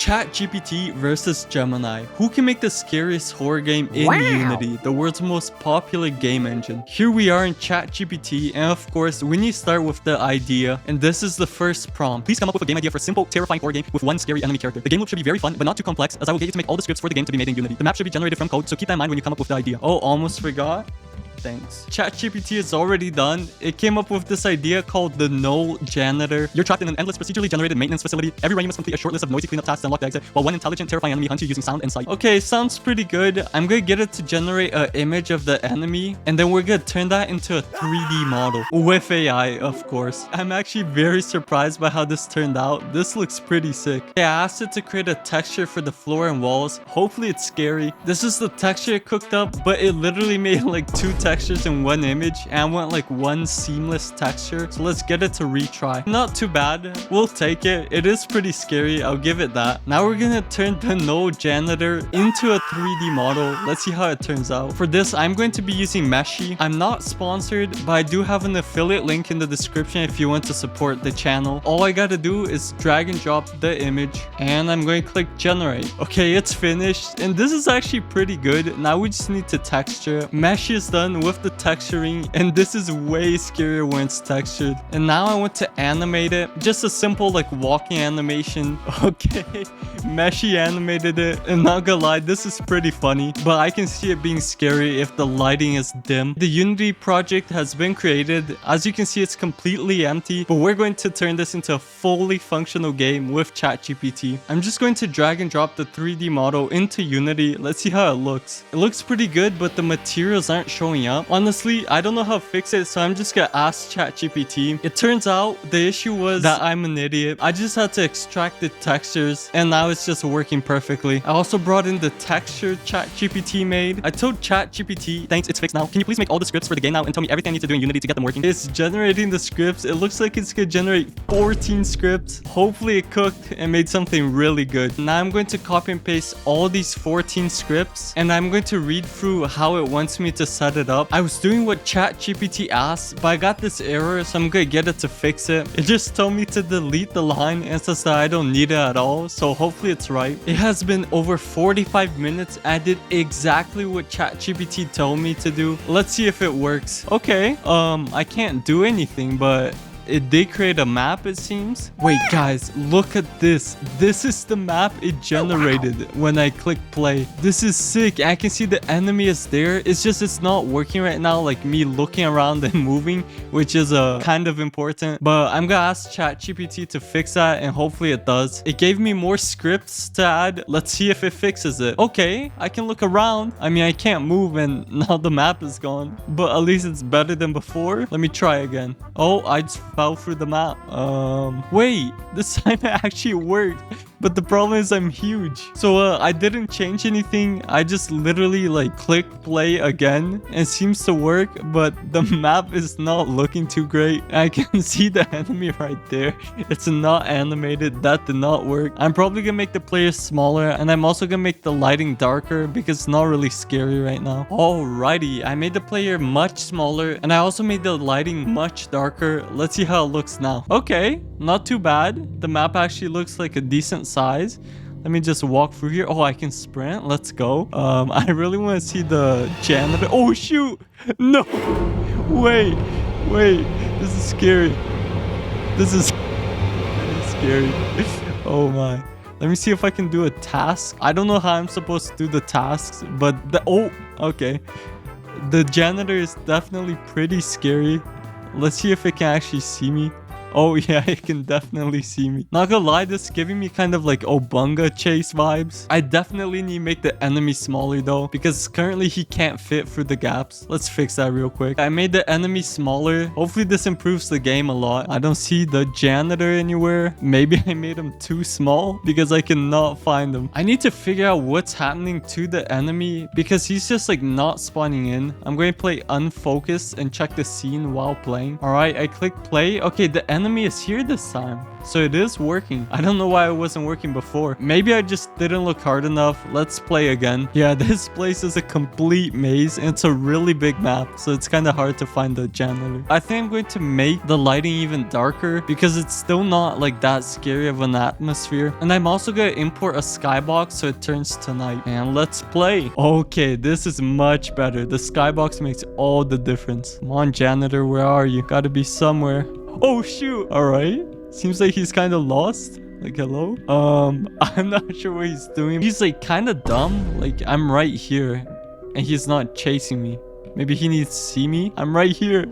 ChatGPT versus Gemini. Who can make the scariest horror game in Unity, the world's most popular game engine? Here we are in ChatGPT, and of course, we need to start with the idea, and this is the first prompt. Please come up with a game idea for a simple, terrifying horror game with one scary enemy character. The game loop should be very fun, but not too complex, as I will get you to make all the scripts for the game to be made in Unity. The map should be generated from code, so keep that in mind when you come up with the idea. Oh, almost forgot. Thanks. ChatGPT is already done. It came up with this idea called the null janitor. You're trapped in an endless procedurally generated maintenance facility. Every run you must complete a short list of noisy cleanup tasks to unlock the exit, while one intelligent, terrifying enemy hunts you using sound and sight. Okay, sounds pretty good. I'm gonna get it to generate an image of the enemy, and then we're gonna turn that into a 3D model with AI, of course. I'm actually very surprised by how this turned out. This looks pretty sick. I asked it to create a texture for the floor and walls. Hopefully it's scary. This is the texture it cooked up, but it literally made like two textures in one image, and I want like one seamless texture. So let's get it to retry. Not too bad. We'll take it. It is pretty scary. I'll give it that. Now we're gonna turn the null janitor into a 3D model. Let's see how it turns out. For this, I'm going to be using Meshy. I'm not sponsored, but I do have an affiliate link in the description if you want to support the channel. All I gotta do is drag and drop the image, and I'm going to click generate. Okay, it's finished, and this is actually pretty good. Now we just need to texture. Meshy is done with the texturing, and this is way scarier when it's textured. And now I want to animate it. Just a simple like walking animation. Okay, Meshy animated it, and not gonna lie, this is pretty funny, but I can see it being scary if the lighting is dim. The Unity project has been created. As you can see, it's completely empty, but we're going to turn this into a fully functional game with ChatGPT. I'm just going to drag and drop the 3D model into Unity. Let's see how it looks. It looks pretty good, but the materials aren't showing up. Honestly, I don't know how to fix it, so I'm just gonna ask ChatGPT. It turns out the issue was that I'm an idiot. I just had to extract the textures, and now it's just working perfectly. I also brought in the texture ChatGPT made. I told ChatGPT, thanks, it's fixed now. Can you please make all the scripts for the game now and tell me everything I need to do in Unity to get them working? It's generating the scripts. It looks like it's gonna generate 14 scripts. Hopefully it cooked and made something really good. Now I'm going to copy and paste all these 14 scripts, and I'm going to read through how it wants me to set it up. I was doing what ChatGPT asked, but I got this error, so I'm gonna get it to fix it. It just told me to delete the line and says that I don't need it at all, so hopefully it's right. It has been over 45 minutes. I did exactly what ChatGPT told me to do. Let's see if it works. Okay, I can't do anything, but it did create a map, it seems. Wait, guys, look at this. This is the map it generated when I click play. This is sick. I can see the enemy is there. It's just it's not working right now, like me looking around and moving, which is kind of important. But I'm gonna ask ChatGPT to fix that, and hopefully it does. It gave me more scripts to add. Let's see if it fixes it. Okay, I can look around. I mean, I can't move, and now the map is gone, but at least it's better than before. Let me try again. Oh, I just fell through the map. Wait, this time it actually worked, but the problem is I'm huge. So I didn't change anything. I just literally like click play again, and it seems to work, but the map is not looking too great. I can see the enemy right there. It's not animated. That did not work. I'm probably gonna make the players smaller, and I'm also gonna make the lighting darker because it's not really scary right now. Alrighty, I made the player much smaller, and I also made the lighting much darker. Let's see how it looks now. Okay, not too bad. The map actually looks like a decent size. Let me just walk through here. Oh, I can sprint. Let's go. I really want to see the janitor. Oh, shoot. No. Wait. This is scary. This is really scary. Oh, my. Let me see if I can do a task. I don't know how I'm supposed to do the tasks, but oh, okay. The janitor is definitely pretty scary. Let's see if it can actually see me. Oh yeah, it can definitely see me. Not gonna lie, this is giving me kind of like Obunga chase vibes. I definitely need to make the enemy smaller though, because currently he can't fit through the gaps. Let's fix that real quick. I made the enemy smaller. Hopefully this improves the game a lot. I don't see the janitor anywhere. Maybe I made him too small because I cannot find him. I need to figure out what's happening to the enemy because he's just like not spawning in. I'm going to play unfocused and check the scene while playing. All right, I click play. Okay, the enemy enemy is here this time. So it is working. I don't know why it wasn't working before. Maybe I just didn't look hard enough. Let's play again. Yeah, this place is a complete maze and it's a really big map. So it's kind of hard to find the janitor. I think I'm going to make the lighting even darker because it's still not like that scary of an atmosphere. And I'm also going to import a skybox so it turns to night. And let's play. Okay, this is much better. The skybox makes all the difference. Come on, janitor, where are you? Gotta be somewhere. Oh, shoot. All right. Seems like he's kind of lost. Like, hello? I'm not sure what he's doing. He's like kind of dumb. Like, I'm right here and he's not chasing me. Maybe he needs to see me. I'm right here.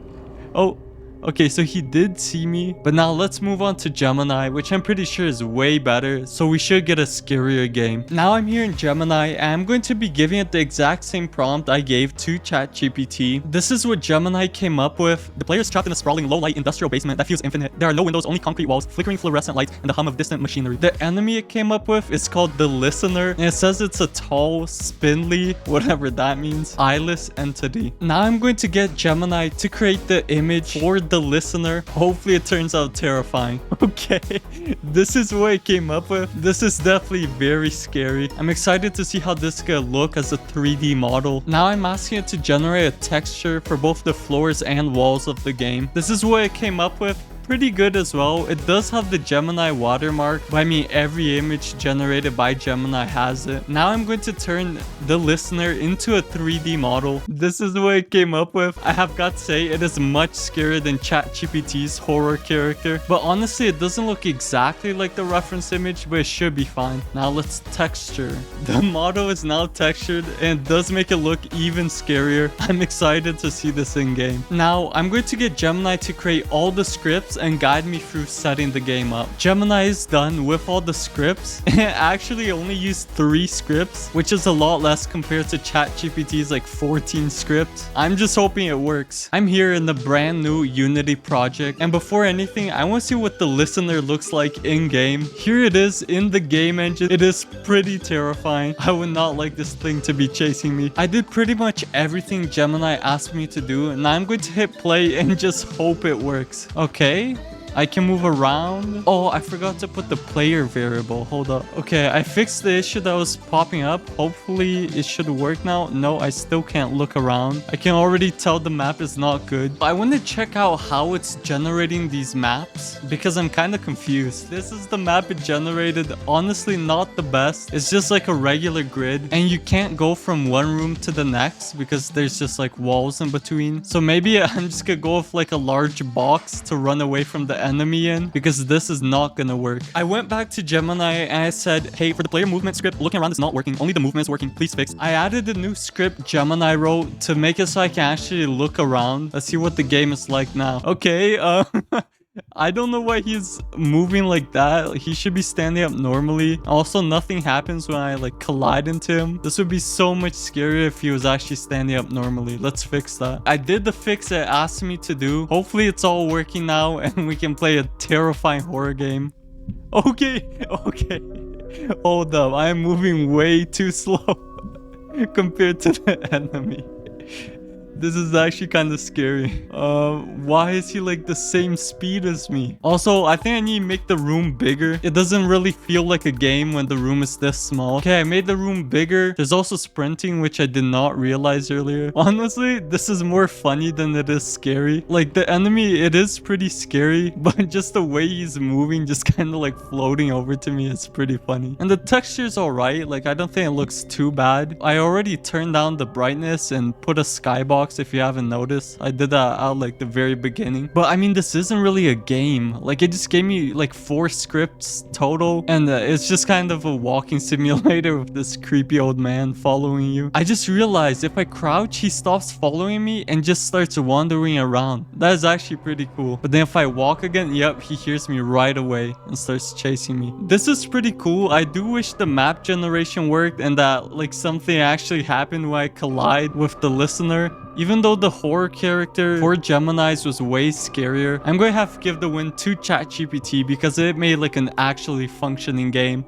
Oh, okay, so he did see me. But now let's move on to Gemini, which I'm pretty sure is way better. So we should get a scarier game. Now I'm here in Gemini and I'm going to be giving it the exact same prompt I gave to ChatGPT. This is what Gemini came up with. The player is trapped in a sprawling low-light industrial basement that feels infinite. There are no windows, only concrete walls, flickering fluorescent lights, and the hum of distant machinery. The enemy it came up with is called the Listener. And it says it's a tall, spindly, whatever that means, eyeless entity. Now I'm going to get Gemini to create the image for the Listener. Hopefully it turns out terrifying. Okay, this is what it came up with. This is definitely very scary. I'm excited to see how this is gonna look as a 3D model. Now I'm asking it to generate a texture for both the floors and walls of the game. This is what it came up with. Pretty good as well. It does have the Gemini watermark, but I mean every image generated by Gemini has it. Now I'm going to turn the Listener into a 3D model. This is what it came up with. I have got to say it is much scarier than ChatGPT's horror character, but honestly it doesn't look exactly like the reference image, but it should be fine. Now let's texture. The model is now textured and it does make it look even scarier. I'm excited to see this in game. Now I'm going to get Gemini to create all the scripts and guide me through setting the game up. Gemini is done with all the scripts and it actually only used 3 scripts, which is a lot less compared to ChatGPT's like 14 scripts. I'm just hoping it works. I'm here in the brand new Unity project, and before anything I want to see what the Listener looks like in game. Here it is in the game engine. It is pretty terrifying. I would not like this thing to be chasing me. I did pretty much everything Gemini asked me to do, and now I'm going to hit play and just hope it works. Okay, I can move around. Oh, I forgot to put the player variable. Hold up. Okay, I fixed the issue that was popping up. Hopefully it should work now. No, I still can't look around. I can already tell the map is not good. I want to check out how it's generating these maps because I'm kind of confused. This is the map it generated. Honestly, not the best. It's just like a regular grid and you can't go from one room to the next because there's just like walls in between. So maybe I'm just gonna go with like a large box to run away from the enemy in, because this is not gonna work. I went back to Gemini and I said, hey, for the player movement script, looking around is not working. Only the movement is working. Please fix. I added a new script Gemini wrote to make it so I can actually look around. Let's see what the game is like now. Okay, I don't know why he's moving like that. He should be standing up normally. Also, nothing happens when I like collide into him. This would be so much scarier if he was actually standing up normally. Let's fix that. I did the fix it asked me to do. Hopefully it's all working now and we can play a terrifying horror game. Okay, okay. Hold up. I am moving way too slow compared to the enemy. This is actually kind of scary. Why is he like the same speed as me? Also, I think I need to make the room bigger. It doesn't really feel like a game when the room is this small. Okay, I made the room bigger. There's also sprinting, which I did not realize earlier. Honestly, this is more funny than it is scary. Like the enemy, it is pretty scary, but just the way he's moving, just kind of like floating over to me, is pretty funny. And the texture's alright. Like I don't think it looks too bad. I already turned down the brightness and put a skybox. If you haven't noticed, I did that out like the very beginning. But I mean, this isn't really a game. Like it just gave me like 4 scripts total, and it's just kind of a walking simulator with this creepy old man following you. I just realized if I crouch, he stops following me and just starts wandering around. That is actually pretty cool. But then if I walk again, yep, he hears me right away and starts chasing me. This is pretty cool. I do wish the map generation worked and that like something actually happened when I collide with the Listener. Even though the horror character for Gemini's was way scarier, I'm going to have to give the win to ChatGPT because it made like an actually functioning game.